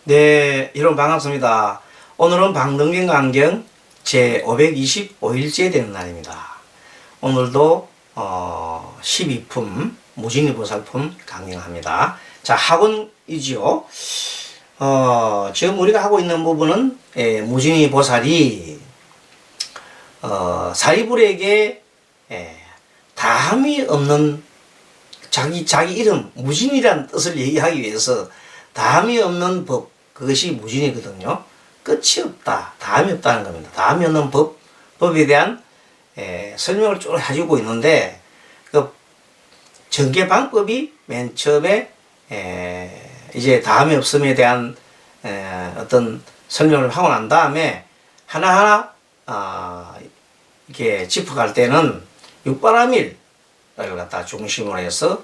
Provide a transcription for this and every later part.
네, 여러분 반갑습니다. 오늘은 방등경안경 제525일째 되는 날입니다. 오늘도 12품 무진리보살품 강령합니다. 자, 학원이지요. 지금 우리가 하고 있는 부분은 무진리보살이 사리불에게 다함이 없는 자기 이름 무진이라는 뜻을 얘기하기 위해서 다함이 없는 법, 그것이 무진이거든요. 끝이 없다, 다함이 없다는 겁니다. 다함이 없는 법에 대한 설명을 쭉 해주고 있는데, 그 전개 방법이 맨 처음에 이제 다함이 없음에 대한 어떤 설명을 하고 난 다음에 하나하나 이렇게 짚어갈 때는 육바라밀을 갖다 중심으로 해서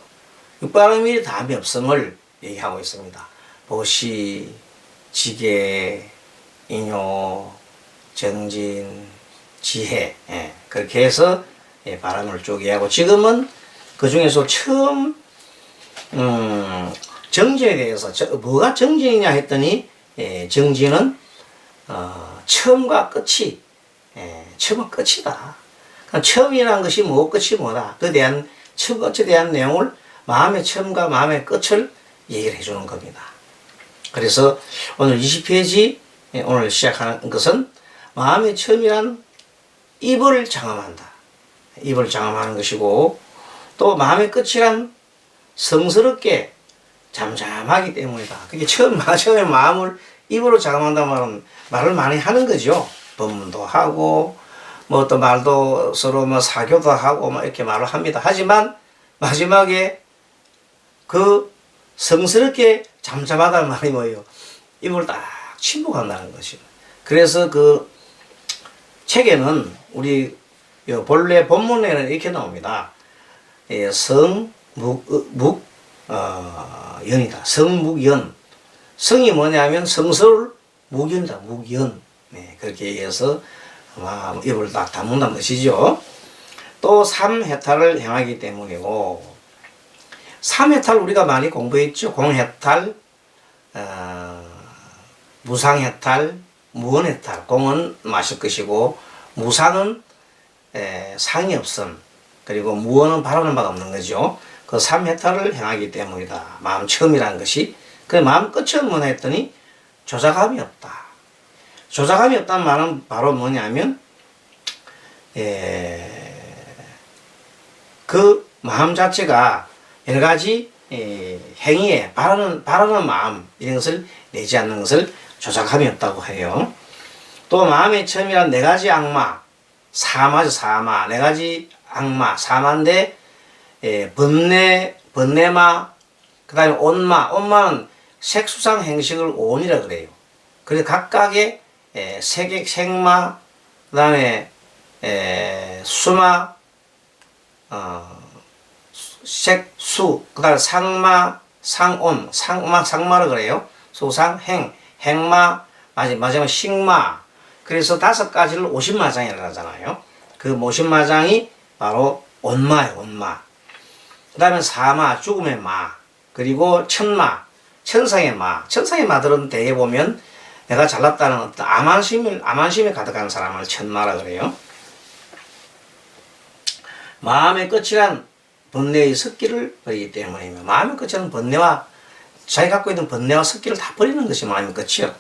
육바라밀 다함이 없음을 얘기하고 있습니다. 보시, 지계, 인요, 정진, 지혜, 그렇게 해서 바람을 쭉 얘기하고, 지금은 그 중에서 처음 정진에 대해서 뭐가 정진이냐 했더니 정진은 처음과 끝이 처음은 끝이다. 그러니까 처음이라는 것이 뭐 끝이 뭐다. 그에 대한 처음 끝에 대한 내용을 마음의 처음과 마음의 끝을 얘기를 해주는 겁니다. 그래서 오늘 20페이지 오늘 시작하는 것은 마음의 처음이란 입을 장엄한다. 입을 장엄하는 것이고, 또 마음의 끝이란 성스럽게 잠잠하기 때문이다. 그게 처음에 마음을 입으로 장엄한다는 말을 많이 하는 거죠. 법문도 하고 뭐 또 말도 서로 뭐 사교도 하고 뭐 이렇게 말을 합니다. 하지만 마지막에 그 성스럽게 잠잠하다는 말이 뭐예요? 입을 딱 침묵한다는 것이죠. 그래서 그 책에는 우리 본래 본문에는 이렇게 나옵니다. 성묵연이다. 성묵연. 성이 뭐냐면 성서울 묵연이다. 묵연. 그렇게 해서 입을 딱 다문다는 것이죠. 또 삼해탈을 행하기 때문이고, 삼해탈 우리가 많이 공부했죠. 공해탈, 무상해탈, 무언해탈. 공은 마실 것이고, 무상은 상이 없음, 그리고 무언은 바라는 바가 없는 거죠. 그 삼해탈을 행하기 때문이다. 마음 처음이라는 것이. 그 마음 끝은 뭐냐 했더니 조작함이 없다. 조작함이 없다는 말은 바로 뭐냐면 그 마음 자체가 여러 가지 행위에 바라는 마음, 이런 것을 내지 않는 것을 조작함이 없다고 해요. 또 마음의 처음이란 네 가지 악마, 사마죠. 사마. 네 가지 악마, 사마인데 번뇌마, 그 다음에 온마는 색수상 행식을 온이라 그래요. 그래서 각각의 색액, 색마, 그 다음에 수마, 색수, 그 다음에 상마, 상온, 상마라 그래요. 수상, 행마, 마지막 식마. 그래서 5가지를 오십마장이라고 하잖아요. 그 오십마장이 바로 온마예요, 온마. 그 다음에 사마, 죽음의 마. 그리고 천마, 천상의 마. 천상의 마들은 대개 보면 내가 잘났다는 어떤 암안심에 가득한 사람을 천마라 그래요. 마음의 끝이란 번뇌의 습기를 버리기 때문입니다. 마음의 끝이란 번뇌와 자기 갖고 있는 번뇌와 습기를 다 버리는 것이 마음의 끝이요.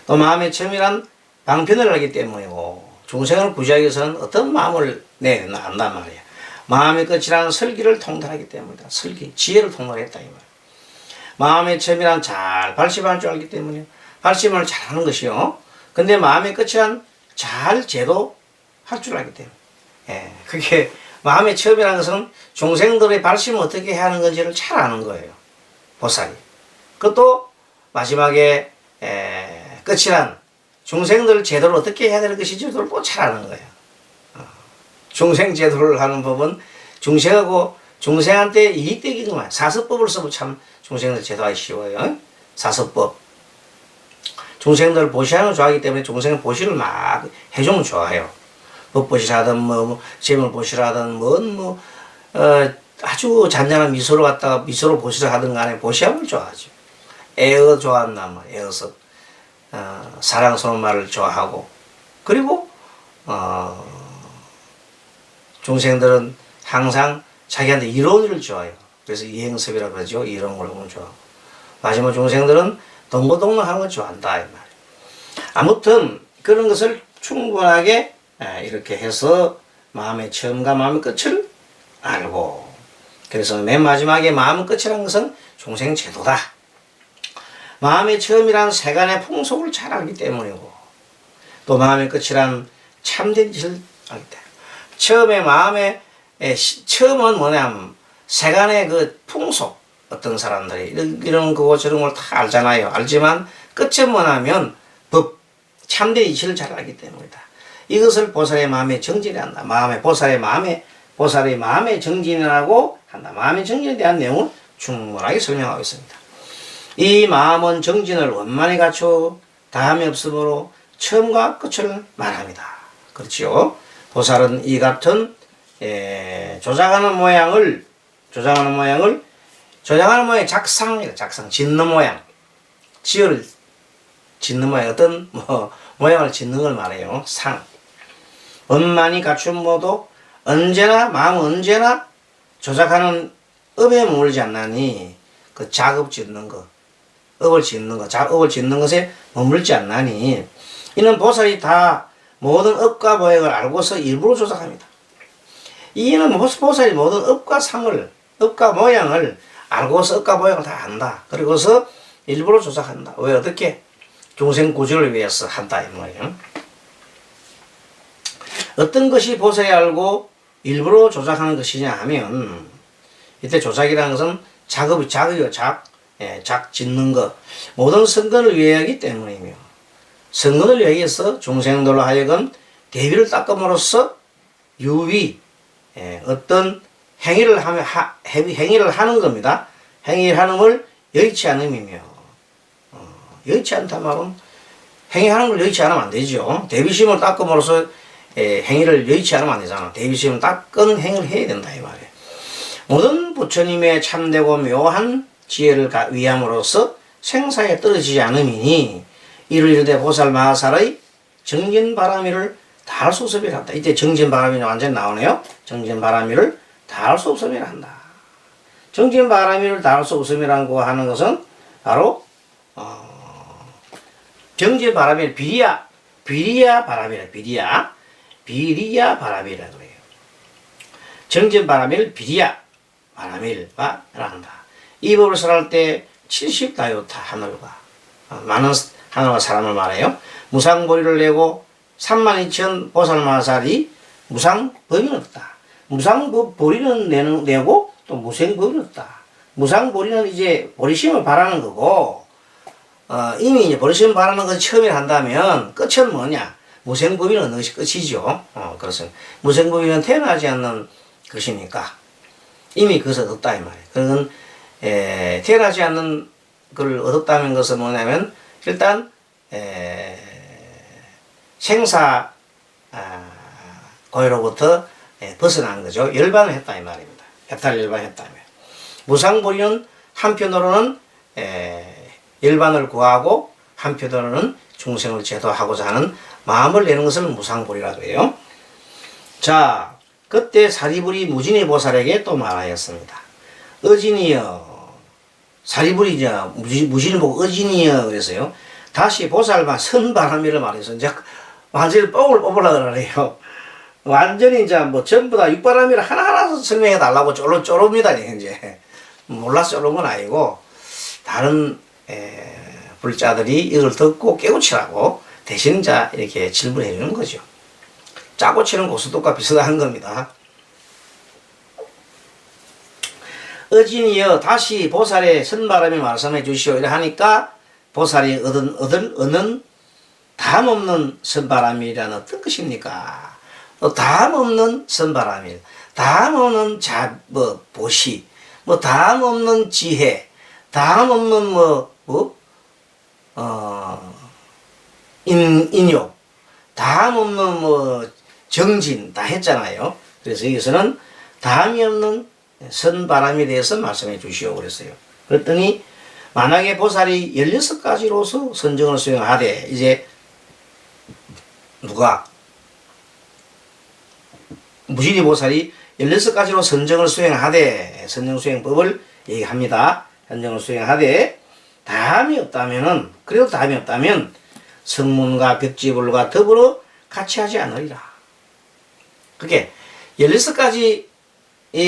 또 마음의 처음이란 방편을 하기 때문이고, 중생을 구제하기 위해서는 어떤 마음을 내야 한단 말이야. 마음의 끝이란 설기를 통달하기 때문이다. 설기, 지혜를 통달했다 이 말. 마음의 처음이란 잘 발심할 줄 알기 때문이요. 발심을 잘하는 것이요. 근데 마음의 끝이란 잘 제도할 줄 알기 때문에. 그게 마음의 처음이라는 것은 중생들의 발심을 어떻게 해야 하는 건지를 잘 아는 거예요. 보살이. 그것도 마지막에 끝이란 중생들 제도를 어떻게 해야 되는 것인지를 또 잘 아는 거예요. 중생 제도를 하는 법은 중생한테 이익되기는 거예요. 사서법을 써도 참 중생들 제도하기 쉬워요. 사서법. 중생들 보시하는 걸 좋아하기 때문에 중생의 보시를 막 해주면 좋아요. 법보시라든 재물 보시라든 아주 잔잔한 미소로 갖다가 미소로 보시를 하든 간에 보시하면 좋아하죠. 애어 좋아한다, 뭐, 애어서, 사랑스러운 말을 좋아하고, 그리고, 중생들은 항상 자기한테 이로운 일을 좋아해요. 그래서 이행섭이라고 그러죠. 이로운 걸 보면 좋아하고. 마지막 중생들은 동고동락하는 걸 좋아한다, 이 말이에요. 아무튼, 그런 것을 충분하게 이렇게 해서 마음의 처음과 마음의 끝을 알고, 그래서 맨 마지막에 마음의 끝이라는 것은 중생 제도다. 마음의 처음이란 세간의 풍속을 잘 알기 때문이고, 또 마음의 끝이란 참된 짓을 알기 때문에. 처음에 마음의 처음은 뭐냐면 세간의 그 풍속, 어떤 사람들이 이런 거고 저런 걸 다 알잖아요. 알지만 끝은 뭐냐면 법, 참된 이치를 잘 알기 때문이다. 이것을 보살의 마음에 정진이 한다. 보살의 마음에 정진이라고 한다. 마음의 정진에 대한 내용을 충분하게 설명하고 있습니다. 이 마음은 정진을 원만히 갖추어 다함이 없으므로 처음과 끝을 말합니다. 그렇지요? 보살은 이 같은 조작하는 모양을 작상 짓는 모양, 짓는 모양, 어떤 모양을 짓는 걸 말해요. 상. 원만히 갖춘 모두 마음은 언제나 조작하는 업에 머물지 않나니, 그 작업 짓는 것, 업을 짓는 것에 머물지 않나니, 이는 보살이 다 모든 업과 모양을 알고서 일부러 조작합니다. 이는 보살이 모든 업과 모양을 알고서 업과 모양을 다 안다. 그리고서 일부러 조작한다. 왜? 어떻게? 중생 구조를 위해서 한다, 이 말이에요. 어떤 것이 보살이 알고 일부러 조작하는 것이냐 하면, 이때 조작이라는 것은 작이요, 작 짓는 것. 모든 선근을 위하기 때문이며, 선근을 위해서 중생들로 하여금 대비를 닦음으로써 유비, 어떤 행위를 하는 겁니다. 행위를 하는 걸 여의치 않음이며, 여의치 않다 말은 행위하는 걸 여의치 않으면 안 되죠. 대비심을 닦음으로써 행위를 여의치 않으면 안 되잖아. 대비심을 닦은 행위를 해야 된다, 이 말이에요. 모든 부처님의 참되고 묘한 지혜를 위함으로써 생사에 떨어지지 않음이니, 이를 이르되 보살 마하살의 정진바라미를 다할 수 없음이라 한다. 이때 정진바라미는 완전히 나오네요. 정진바라미를 다할 수 없음이라 한다. 정진바라미를 다할 수 없음이라고 하는 것은 바로 정진바라미를 비리야 바람이라, 비리야 바람이라고 해요. 정진바라미를 비리야 바람일과 한다. 이 법을 설할 때 70다요타 하늘과 많은 하늘과 사람을 말해요. 무상보리를 내고 32,000 보살마살이 무상법이 없다. 무상보리는 내고 또 무생법이 없다. 무상보리는 이제 보리심을 바라는 거고, 이미 이제 보리심을 바라는 것이 처음에 한다면 끝은 뭐냐? 무생법이는 어느 것이 끝이죠. 그렇습니다. 무생법이는 태어나지 않는 것이니까 이미 그것을 얻었다, 이 말이에요. 그건 태어나지 않는 걸 얻었다는 것은 뭐냐면, 일단 생사 고해로부터 벗어난 거죠. 열반을 했다, 이 말입니다. 해탈 열반했다면. 무상보리는 한편으로는 열반을 구하고 한편으로는 중생을 제도하고자 하는 마음을 내는 것을 무상보리라고 해요. 자, 그때 사리불이 무진이 보살에게 또 말하였습니다. 어진이여, 사리불이죠. 무진이 보고 어진이여 그래서요. 다시 보살만 선바람이를 말해서 이제 완전히 뽑으려고 그러네요. 완전히 이제 뭐 전부 다 육바람이를 하나하나 설명해 달라고 쪼릅니다, 이제. 몰라서 쪼른 건 아니고, 다른 불자들이 이걸 듣고 깨우치라고 대신 자 이렇게 질문해 주는 거죠. 짜고 치는 고스톱과 비슷한 겁니다. 어진이여 다시 보살의 선바람이 말씀해 주시오 이래 하니까, 보살이 얻는 다음 없는 선바람이란 어떤 것입니까? 다음 없는 선바람이, 다음 없는 보시, 다음 없는 지혜, 다음 없는 인욕, 다음 없는 정진 다 했잖아요. 그래서 여기서는 다음이 없는 선바람에 대해서 말씀해 주시오 그랬어요. 그랬더니 만약에 보살이 16가지로서 선정을 수행하되 이제 누가 무지리 보살이 16가지로 선정을 수행하되 선정수행법을 얘기합니다. 선정을 수행하되 다음이 없다면은 그래도 다음이 없다면 성문과 벽지불과 더불어 같이 하지 않으리라. 그게 16가지 이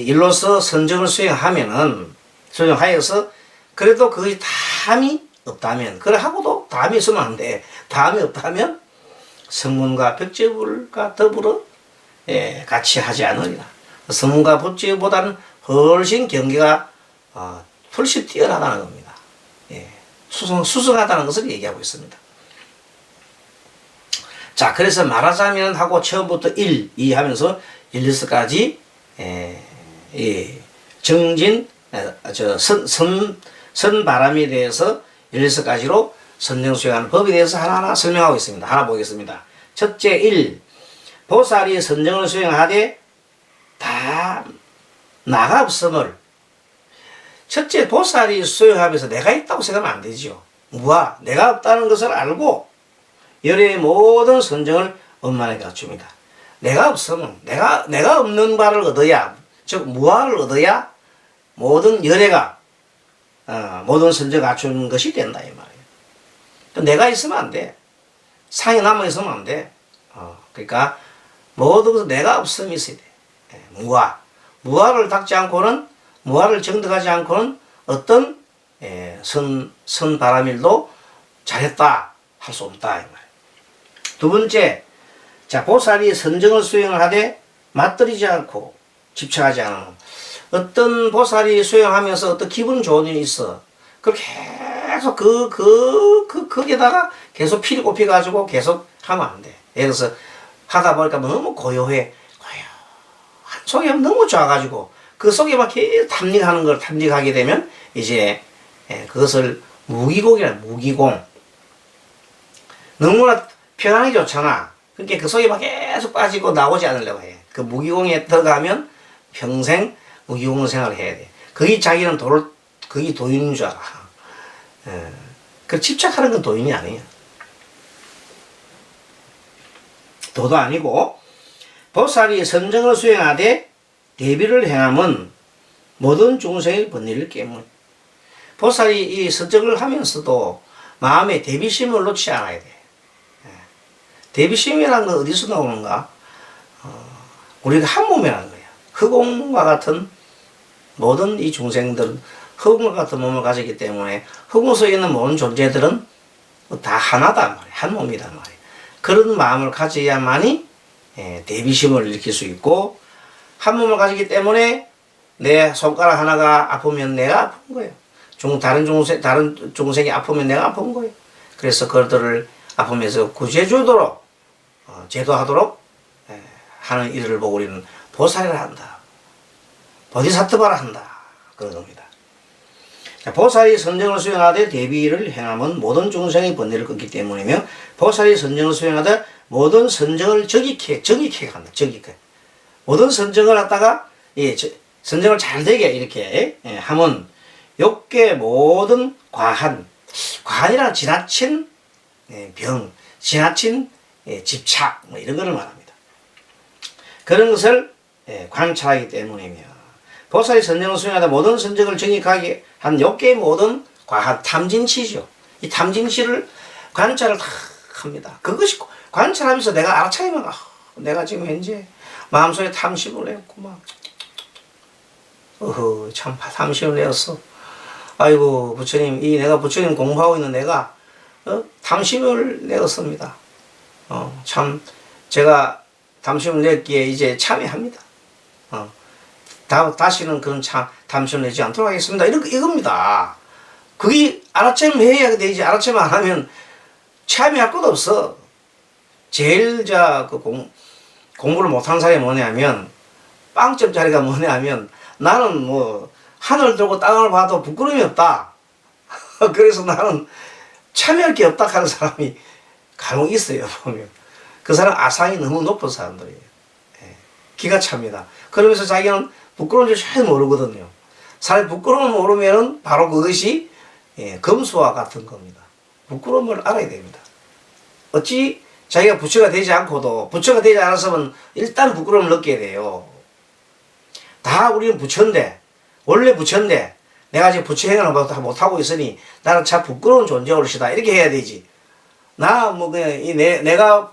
일로서 선정을 수행하면은 수행하여서 그래도 거의 다음이 없다면 그래 하고도 다음이 있으면 안 돼. 다음이 없다면 성문과 벽지불과 더불어 같이 하지 않으리라. 성문과 벽지보다는 훨씬 경계가 훨씬 뛰어나다는 겁니다. 수승하다는 것을 얘기하고 있습니다. 자, 그래서 말하자면 하고 처음부터 1, 2 하면서 16가지 정진 선바람에 대해서 16가지로 선정수행하는 법에 대해서 하나하나 설명하고 있습니다. 하나 보겠습니다. 첫째 1. 보살이 선정을 수행하되 다 나가 없음을. 첫째 보살이 수행하면서 내가 있다고 생각하면 안 되죠. 무아, 내가 없다는 것을 알고 열의 모든 선정을 원만하게 갖춥니다. 내가 없으면 내가 없는 바를 얻어야, 즉 무아를 얻어야 모든 열애가 모든 선정 갖추는 것이 된다 이 말이에요. 내가 있으면 안 돼. 상이 남아 있으면 안 돼. 그러니까 모든 것은 내가 없음이 있어야 돼. 무아. 무아를 닦지 않고는, 무아를 정득하지 않고는 어떤 선바람일도 잘했다 할 수 없다 이 말이에요. 두 번째, 자, 보살이 선정을 수행을 하되 맞들이지 않고 집착하지 않은, 어떤 보살이 수행하면서 어떤 기분 좋은 일이 있어. 그걸 계속 거기에다가 계속 피를 꼽혀가지고 계속 하면 안 돼. 예를 들어서 하다 보니까 너무 고요한 속이 너무 좋아가지고 그 속에만 계속 탐닉하게 되면 이제 그것을 무기공. 너무나 편안하게 좋잖아. 그러니까 그 속에만 계속 빠지고 나오지 않으려고 해. 그 무기공에 들어가면 평생 무기공 생활을 해야 돼. 자기는 그게 도인인 줄 알아. 그 집착하는 건 도인이 아니에요. 도도 아니고, 보살이 선정을 수행하되 대비를 행함은 모든 중생의 번뇌를 깨문. 보살이 이 선정을 하면서도 마음에 대비심을 놓지 않아야 돼. 대비심이라는 건 어디서 나오는가? 우리가 한 몸이라는 거야. 흑공과 같은 모든 이 중생들은 흑공과 같은 몸을 가졌기 때문에 흑공 속에 있는 모든 존재들은 다 하나단 말이야. 한 몸이란 말이야. 그런 마음을 가져야만이 대비심을 일으킬 수 있고, 한 몸을 가지기 때문에 내 손가락 하나가 아프면 내가 아픈 거예요. 다른 중생이 아프면 내가 아픈 거예요. 그래서 그들을 아프면서 구제주도록 제도하도록 하는 일을 보고 우리는 보살이라 한다. 보디사트바라 한다. 그런 겁니다. 자, 보살이 선정을 수행하되 대비를 행하면 모든 중생의 번뇌를 끊기 때문이며, 보살이 선정을 수행하되 모든 선정을 정익해 간다. 정익해. 모든 선정을 갖다가 선정을 잘 되게 이렇게 하면 욕계 모든 과한이란 지나친 병, 지나친 집착 뭐 이런 거를 말합니다. 그런 것을 관찰하기 때문이며, 보살이 선정을 수행하다 모든 선정을 정익하게 한 욕계의 모든 과한 탐진치죠. 이 탐진치를 관찰을 다 합니다. 그것이 관찰하면서 내가 알아차리면 내가 지금 현재 마음속에 탐심을 내었구만. 참 탐심을 내었어. 아이고 부처님, 내가 부처님 공부하고 있는 내가 탐심을 내었습니다. 참 제가 탐심을 냈기에 이제 참회합니다. 다시는 그런 탐심을 내지 않도록 하겠습니다. 이겁니다. 그게 알아차림 해야 되지. 알아차림 안 하면 참회할 것도 없어. 제일 공부를 못한 사람이 뭐냐면, 빵점짜리가 뭐냐면, 나는 뭐 하늘 들고 땅을 봐도 부끄러움이 없다. 그래서 나는 참여할 게 없다 하는 사람이 간혹 있어요. 보면 그 사람 아상이 너무 높은 사람들이에요. 기가 찹니다. 그러면서 자기는 부끄러운 줄 잘 모르거든요. 사람이 부끄러움을 모르면은 바로 그것이 검수와 같은 겁니다. 부끄러움을 알아야 됩니다. 어찌 자기가 부처가 되지 않고도 부처가 되지 않았으면 일단 부끄러움을 느껴야 돼요. 다 우리는 부처인데 원래 부처인데 내가 지금 부처 행위를 못하고 있으니 나는 참 부끄러운 존재로시다 이렇게 해야 되지. 나 뭐 그냥 내가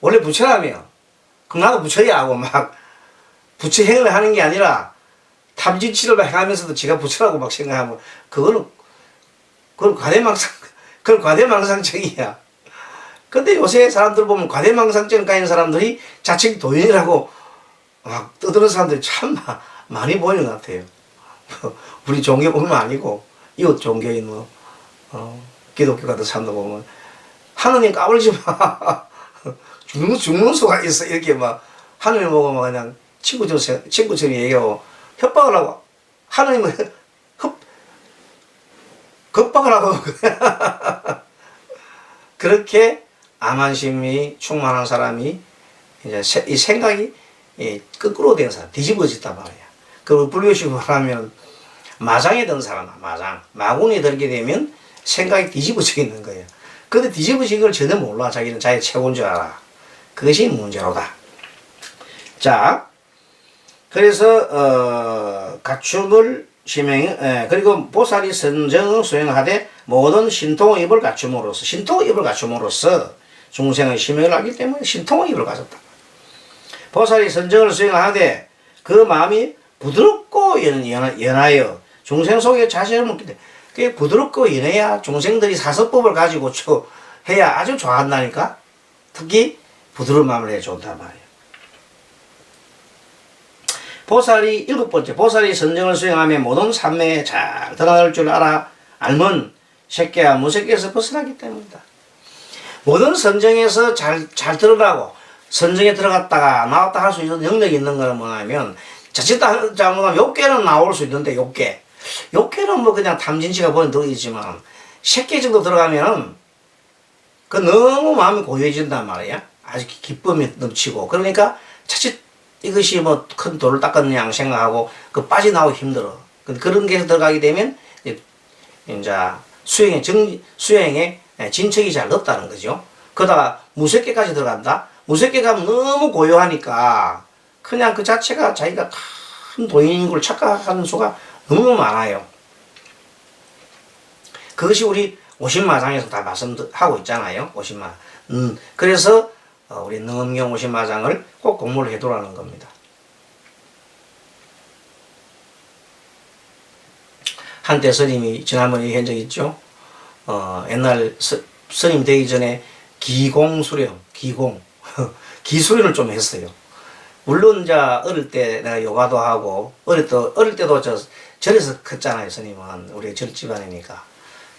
원래 부처라며 그럼 나도 부처야 하고 막 부처 행위를 하는 게 아니라 탐진치를 행하면서도 지가 부처라고 막 생각하면 그건 과대망상적이야. 근데 요새 사람들 보면 과대망상증 가진 사람들이 자칭 도인이라고 막 떠드는 사람들이 참 많이 보이는 것 같아요. 우리 종교뿐만 아니고 이웃 종교인 기독교 같은 사람들 보면 하느님 까불지 마. 죽는 수가 있어. 이렇게 막 하느님 보고 막 그냥 친구처럼 얘기하고 협박을 하고 하느님을 겁박을 하고 그렇게 암환심이 충만한 사람이 이제 이 생각이 거꾸로 된 사람, 뒤집어졌단 말이야. 그리고 불교식으로 하면 마장에 든 사람아, 마군이 들게 되면 생각이 뒤집어져 있는 거예요. 근데 뒤집어진 걸 전혀 몰라. 자기는 자기 최고인 줄 알아. 그것이 문제로다. 자, 그래서 갖춤을 그리고 보살이 선정을 수행하되 모든 신통의 입을 갖춤으로써 중생의 심형을 알기 때문에 신통의 입을 가졌다. 보살이 선정을 수행하되 그 마음이 부드럽고 연하여 중생 속에 자신을 묻게 돼. 그게 부드럽고 연해야 중생들이 사서법을 가지고 해야 아주 좋아한다니까. 특히 부드러운 마음을 해야 좋단 말이에요. 보살이 일곱 번째, 보살이 선정을 수행하며 모든 삼매에 잘 들어갈 줄 알면 새끼와 무새끼에서 벗어나기 때문이다. 모든 선정에서 잘 들어가고 선정에 들어갔다가 나왔다 할 수 있는 능력이 있는 거는 뭐냐면 자칫 잘못하면 욕계는 나올 수 있는데 욕계는 뭐 그냥 탐진치가 보는 덕이지만 새끼 정도 들어가면은 그 너무 마음이 고요해진단 말이야. 아주 기쁨이 넘치고 그러니까 자칫 이것이 뭐 큰 돌을 닦은 양 생각하고 그 빠져나오기 힘들어. 그런 게 들어가게 되면 이제 수행에 진척이 잘 없다는 거죠. 그러다가 무색계까지 들어간다. 무색계 가면 너무 고요하니까 그냥 그 자체가 자기가 큰 도인인 걸 착각하는 수가 너무 많아요. 그것이 우리 오십마장에서 다 말씀하고 있잖아요. 오십마. 그래서 우리 능엄경 오십마장을 꼭 공부를 해두라는 겁니다. 한때 스님이 지난번에 얘기한 적 있죠. 옛날 스님 되기 전에 기수련을 좀 했어요. 물론 이제 어릴 때 내가 요가도 하고 어릴 때도 절에서 컸잖아요. 스님은 우리 절 집안이니까.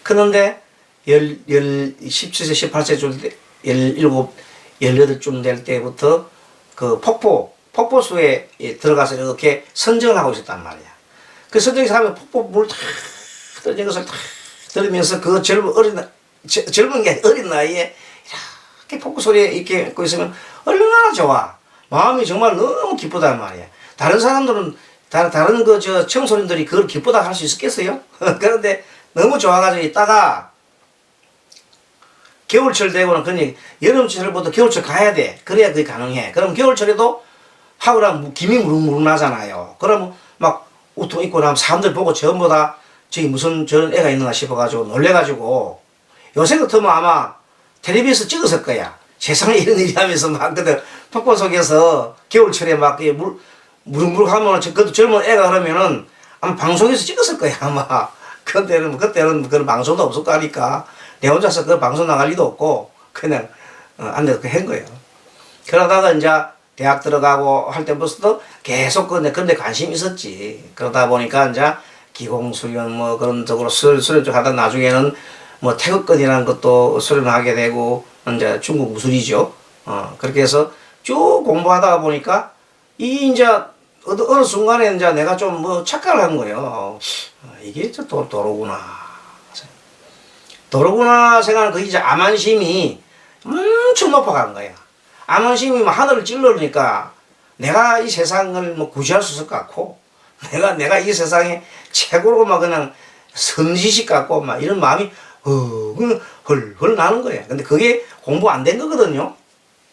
그런데 17세 18세 줄 때 17, 18쯤 될 때부터 그 폭포수에 들어가서 이렇게 선정을 하고 있었단 말이야. 그 선정에서 하면 폭포 물 탁 떨어진 것을 탁 들으면서 그 젊은 게 어린 나이에 이렇게 폭포 소리에 이렇게 있고 있으면 얼마나 좋아. 마음이 정말 너무 기쁘단 말이야. 다른 사람들은 다른 청소년들이 그걸 기쁘다 할 수 있었겠어요? 그런데 너무 좋아가지고 있다가 겨울철 되고는 그냥 여름철보다 겨울철 가야 돼. 그래야 그게 가능해. 그럼 겨울철에도 하고 나면 김이 무릉무릉 나잖아요. 그러면 막 우통 입고 나면 사람들 보고 전부 다 저기 무슨 저런 애가 있는가 싶어가지고 놀래가지고 요새 같으면 아마 텔레비에서 찍었을 거야. 세상에 이런 일이 하면서 막 그때 폭포 속에서 겨울철에 막 무릉무릉 하면 그것도 젊은 애가 그러면은 아마 방송에서 찍었을 거야 아마. 그때는 그런 방송도 없을 거니까 내 혼자서 그 방송 나갈 리도 없고 그냥 안 돼서 한 거예요. 그러다가 이제 대학 들어가고 할 때부터 계속 근데 관심이 있었지. 그러다 보니까 이제 기공수련 뭐 그런 쪽으로 수련 쪽 하다 나중에는 뭐 태극권이라는 것도 수련하게 되고 이제 중국 무술이죠. 그렇게 해서 쭉 공부하다가 보니까 이제 어느 순간에 이제 내가 좀 뭐 착각을 한 거예요. 이게 저 도로구나 생각하는 그 이제 암환심이 엄청 높아간 거야. 암환심이 뭐 하늘을 찔러니까 내가 이 세상을 뭐 구시할 수 있을 것 같고 내가 이 세상에 최고로 막 그냥 선지식 같고 막 이런 마음이 헐헐 나는 거예요. 근데 그게 공부 안 된 거거든요.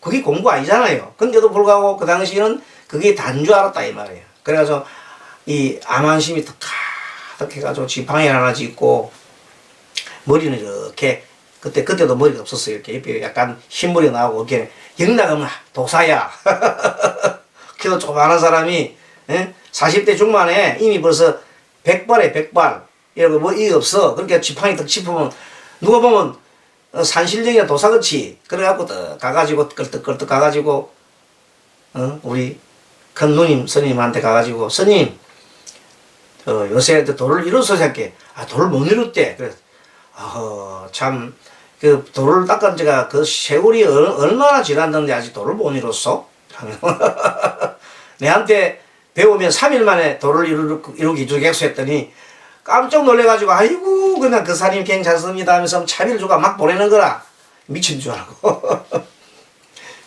그게 공부 아니잖아요. 근데도 불구하고 그 당시에는 그게 단 줄 알았다 이 말이에요. 그래서 이 암안심이 가득 해가지고 지팡이 하나 짓고 머리는 이렇게 그때도 머리가 없었어요. 이렇게 약간 흰머리 나오고 이렇게 영락하면 도사야. 그래도 조그마한 사람이 40대 중반에 이미 벌써 100발에 100발 이러고 뭐 이게 없어. 그렇게 지팡이 딱 짚으면 누가 보면 산신령이나 도사같이 그래갖고 가가지고 끌떡끌떡 가가지고 우리 큰 누님 스님한테 가가지고 스님 요새 도를 이루어서 할게. 도를 못 이뤘대. 그래서 참 그 도를 닦은 지가 그 세월이 얼마나 지났는데 아직 도를 못 이뤘어? 내한테 배우면 3일 만에 도를 이루기 주겠소 했더니 깜짝 놀래가지고 아이고 그냥 그 사님 괜찮습니다 하면서 차비를 주고 막 보내는 거라. 미친 줄 알고.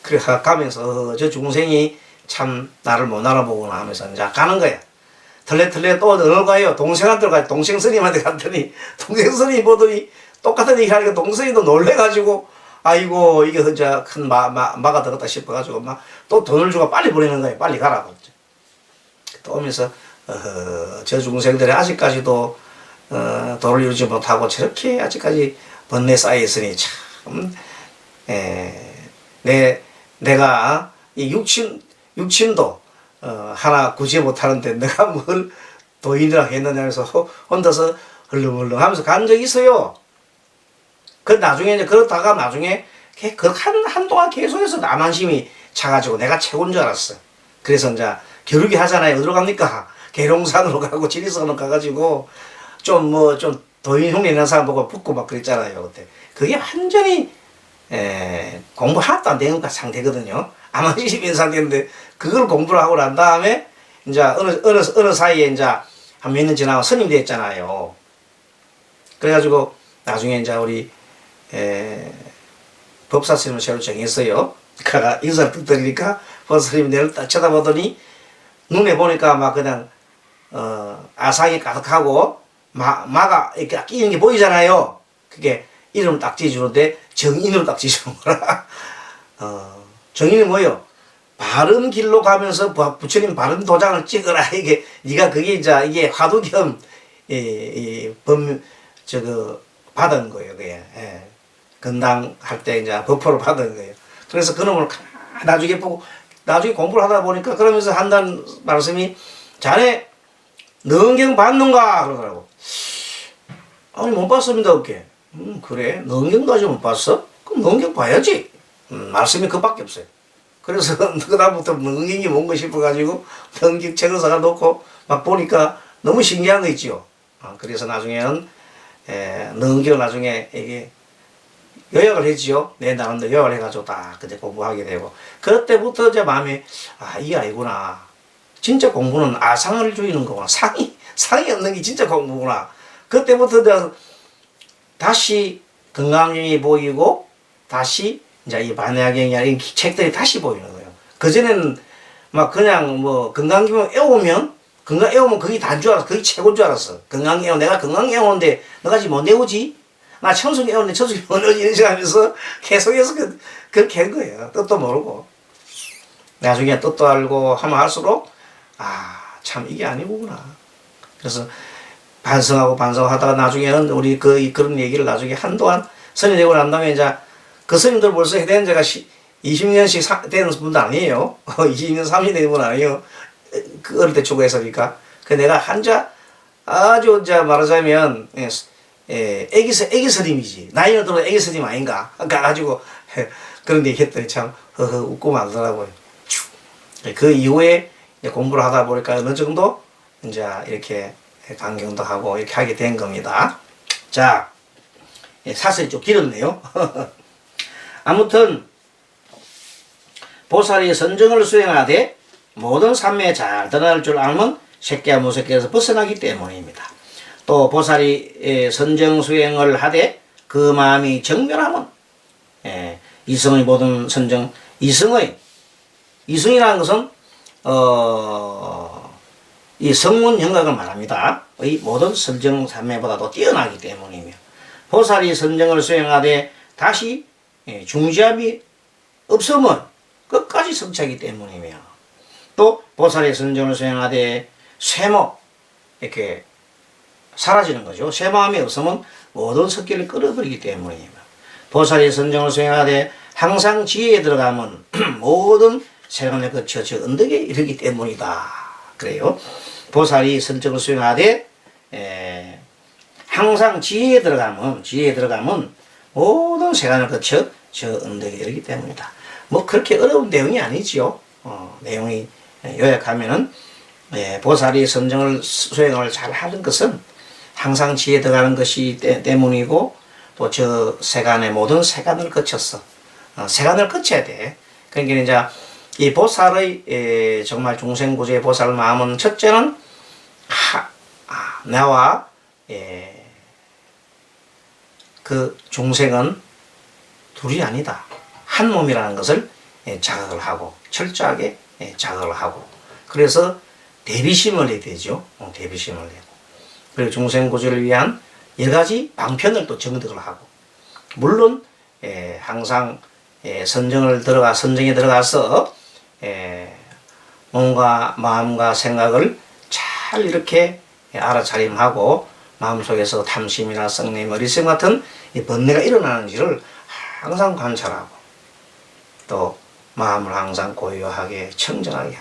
그래 가면서 저 중생이 참 나를 못 알아보구나 하면서 이제 가는 거야. 털레 또 어느 가요? 동생한테 가요. 동생 스님한테 갔더니 동생 스님 보더니 똑같은 얘기 하니까 동생이도 놀래가지고 아이고 이게 진짜 큰 마가 들었다 싶어가지고 막 또 돈을 주고 빨리 보내는 거예요. 빨리 가라고. 또 오면서 저 중생들이 아직까지도 도를 이루지 못하고 저렇게 아직까지 번뇌 쌓여 있으니 참 내가 이 육신도 하나 구제 못하는데 내가 뭘 도인이라 했느냐 해서 혼자서 헐렁헐렁 하면서 간 적이 있어요. 그 나중에 이제 그러다가 나중에 한동안 계속해서 남한심이 차가지고 내가 최고인 줄 알았어. 그래서 이제 겨루기 하잖아요. 어디로 갑니까? 계룡산으로 가고 지리산으로 가가지고 좀 도인 흉내 내는 사람 보고 붙고 막 그랬잖아요. 그때 그게 완전히 공부 하나도 안 되는 상태거든요. 암만심인 상태인데 그걸 공부를 하고 난 다음에 이제 어느 사이에 이제 한 몇 년 지나고 스님 됐잖아요. 그래가지고 나중에 이제 우리 법사 스님을 새로 정했어요. 그가 인사를 뚝 드리니까 법사 스님이 내를 딱 쳐다보더니 눈에 보니까 막 그냥 아상이 가득하고 마가 이렇게 끼는 게 보이잖아요. 그게 이름을 딱 지어주는데 정인으로 딱 지어주는 거라. 정인이 뭐요? 바른 길로 가면서 부처님 바른 도장을 찍어라. 이게 네가 그게 이제 화두 겸 받은 거예요. 그게 건당 할 때 이제 법포로 받은 거예요. 그래서 그놈을 나중에 보고 나중에 공부를 하다 보니까 그러면서 한다는 말씀이 자네 능경 봤는가 그러더라고. 아니 못 봤습니다. 그게 그래 능경도 아직 못 봤어? 그럼 능경 봐야지. 말씀이 그밖에 없어요. 그래서 그다음부터 능경이 뭔가 싶어가지고 능경 책을 사가 놓고 막 보니까 너무 신기한 거 있죠. 그래서 나중에는 능경 나중에 이게 요약을 했지요. 내 나름대로 요약을 해가지고 딱 그때 공부하게 되고 그때부터 제 마음에 이게 아니구나. 진짜 공부는 아상을 죽이는 거구나. 상이 없는 게 진짜 공부구나. 그때부터 다시 건강경이 보이고 다시 이제 이 반야경이나 이 책들이 다시 보이는 거예요. 그전에는 막 그냥 뭐 건강경 애우면 그게 다인 줄 알았어. 그게 최고인 줄 알았어. 내가 건강 애우는데 너가 지금 못 애우지? 나 청소기 애우는데 청소기 못 애우지? 이런 식으로 하면서 계속해서 그렇게 한 거예요. 뜻도 모르고. 나중에 뜻도 알고 하면 할수록 참 이게 아니구나. 그래서 반성하다가 나중에는 우리 그런 얘기를 나중에 한동안 선이 되고 난 다음에 이제 그 스님들 벌써 해된 지가 20년씩 되는 분도 아니에요. 20년, 30년 되는 분 아니에요. 그 어릴 때 추구했으니까. 그 내가 아주 이제 말하자면 애기 스님이지. 나이는 들어 애기 스님 아닌가. 가가지고 그런 얘기 했더니 참 웃고 말더라고요. 그 이후에 공부를 하다 보니까 어느 정도 이제 이렇게 강경도 하고 이렇게 하게 된 겁니다. 자, 사설이 좀 길었네요. 아무튼 보살이 선정을 수행하되 모든 삶에 잘 드러날 줄 알면 새끼와 무새끼에서 벗어나기 때문입니다. 또 보살이 선정 수행을 하되 그 마음이 정멸하면 이성의 모든 이성이라는 것은 이 성문 영각을 말합니다. 이 모든 선정삼매보다도 뛰어나기 때문이며 보살이 선정을 수행하되 다시 중지함이 없으면 끝까지 성취하기 때문이며 또 보살이 선정을 수행하되 쇠모 이렇게 사라지는 거죠. 쇠마음이 없으면 모든 석기를 끌어버리기 때문이며 보살이 선정을 수행하되 항상 지혜에 들어가면 모든 세간을 거쳐 저 언덕에 이르기 때문이다. 그래요. 보살이 선정을 수행하되 항상 지혜에 들어가면 모든 세간을 거쳐 저 언덕에 이르기 때문이다. 뭐 그렇게 어려운 내용이 아니지요. 내용이 요약하면은 보살이 선정을 수행을 잘 하는 것은 항상 지혜에 들어가는 것이 때문이고 또 저 세간의 모든 세간을 거쳐서 세간을 거쳐야 돼. 그러니까 이제 이 보살의 정말 중생구조의 보살 마음은 첫째는 나와 그 중생은 둘이 아니다. 한 몸이라는 것을 자각을 하고 철저하게 자각을 하고 그래서 대비심을 해야 되죠. 대비심을 내고 그리고 중생구조를 위한 여러 가지 방편을 또 정득을 하고 물론 항상 선정에 들어가서 몸과 마음과 생각을 잘 이렇게 알아차림하고 마음속에서 탐심이나 성냄, 어리석 같은 이 번뇌가 일어나는지를 항상 관찰하고 또 마음을 항상 고요하게 청정하게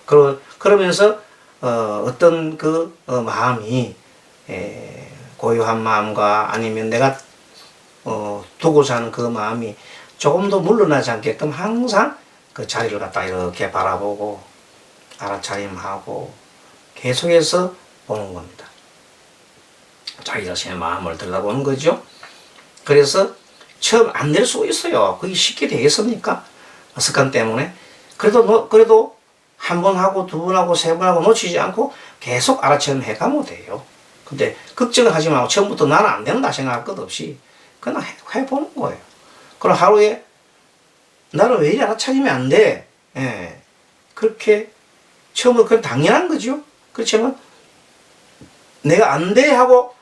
하고 그러면서 어떤 그 마음이 고요한 마음과 아니면 내가 두고자 하는 그 마음이 조금 더 물러나지 않게끔 항상 그 자리를 갖다 이렇게 바라보고 알아차림하고 계속해서 보는 겁니다. 자기 자신의 마음을 들여다보는 거죠. 그래서 처음 안 될 수가 있어요. 그게 쉽게 되겠습니까? 습관 때문에. 그래도 한 번 하고 두 번 하고 세 번 하고 놓치지 않고 계속 알아차림해 가면 돼요. 근데 걱정을 하지 말고 처음부터 나는 안 된다 생각할 것 없이 그냥 해보는 거예요. 그럼 하루에 나는 왜 이리 알아차림이 안 돼? 그렇게 처음부터 그건 당연한 거죠. 그렇지만 내가 안 돼 하고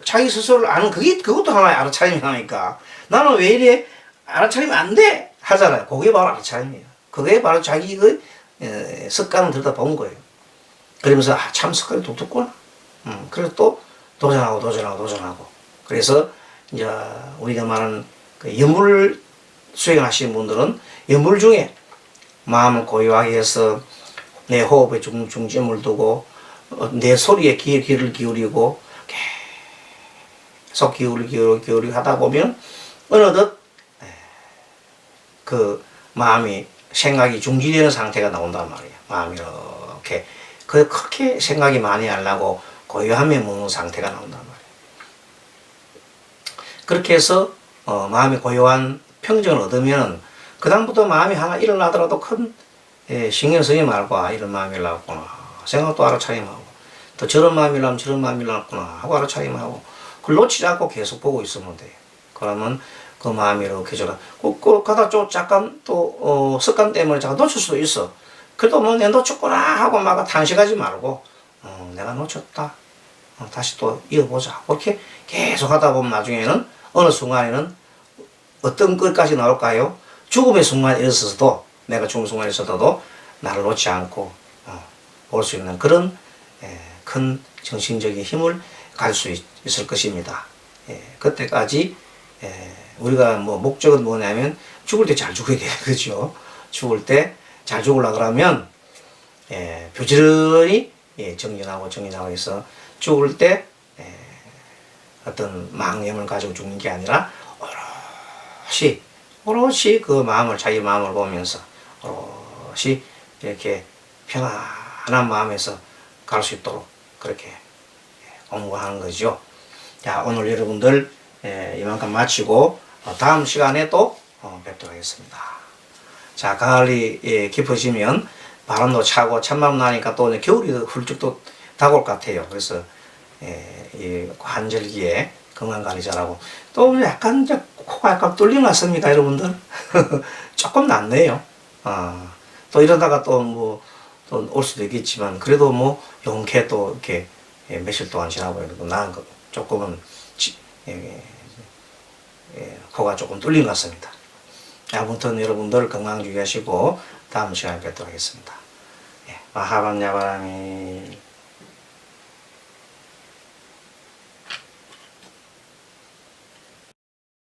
자기 스스로를 아는 그것도 하나의 알아차림이 하니까 나는 왜 이래 알아차리면 안 돼 하잖아요. 그게 바로 알아차림이에요. 그게 바로 자기 그 습관을 들여다본 거예요. 그러면서 참 습관이 독특구나. 그래서 또 도전하고 그래서 이제 우리가 말하는 그 염불 수행하시는 분들은 염불 중에 마음을 고요하게 해서 내 호흡에 중점을 두고 내 소리에 귀를 기울이고 계속 기울이고 하다 보면 어느덧 그 마음이 생각이 중지되는 상태가 나온단 말이에요. 마음이 이렇게 그렇게 생각이 많이 하려고 고요함에 머무는 상태가 나온단 말이에요. 그렇게 해서 마음이 고요한 평정을 얻으면 그 다음부터 마음이 하나 일어나더라도 큰 신경 쓰지 말고 이런 마음이 일어났구나 생각도 알아차림하고 또 저런 마음이 일어나면 저런 마음이 일어났구나 하고 알아차림하고 그걸 놓치지 않고 계속 보고 있으면 돼요. 그러면 그 마음이 이렇게 가다 좀 잠깐 또 습관 때문에 잠깐 놓칠 수도 있어. 그래도 뭐 내가 놓쳤구나 하고 막 탄식하지 말고 내가 놓쳤다. 다시 또 이어보자. 그렇게 계속 하다 보면 나중에는 어느 순간에는 어떤 것까지 나올까요? 죽음의 순간에 있어서도 내가 죽은 순간에 있어도 나를 놓지 않고 볼 수 있는 그런 큰 정신적인 힘을 가질 수 있을 것입니다. 그때까지 우리가 뭐 목적은 뭐냐면 죽을 때 잘 죽어야 돼요. 그죠? 죽을 때 잘 죽으려고 그러면 부지런히 정진하고 해서 죽을 때 어떤 망념을 가지고 죽는 게 아니라 오롯이 그 마음을 자기 마음을 보면서 오롯이 이렇게 편안한 마음에서 갈 수 있도록 그렇게 공부하는 거죠. 자, 오늘 여러분들 이만큼 마치고 다음 시간에 또 뵙도록 하겠습니다. 자, 가을이 깊어지면 바람도 차고 찬바람 나니까 또 겨울이 훌쩍 또 다가올 것 같아요. 그래서 이 환절기에 건강관리 잘하고 또 약간 이제 코가 약간 뚫린 것 같습니까, 여러분들? 조금 낫네요. 또 이러다가 또 뭐 또 올 수도 있겠지만 그래도 뭐 용케 또 이렇게 며칠 동안 지나고 이러고 나는 조금은 코가 조금 뚫린 것 같습니다. 아무튼 여러분들 건강 유의하시고 다음 시간에 뵙도록 하겠습니다. 마하밤 야바라미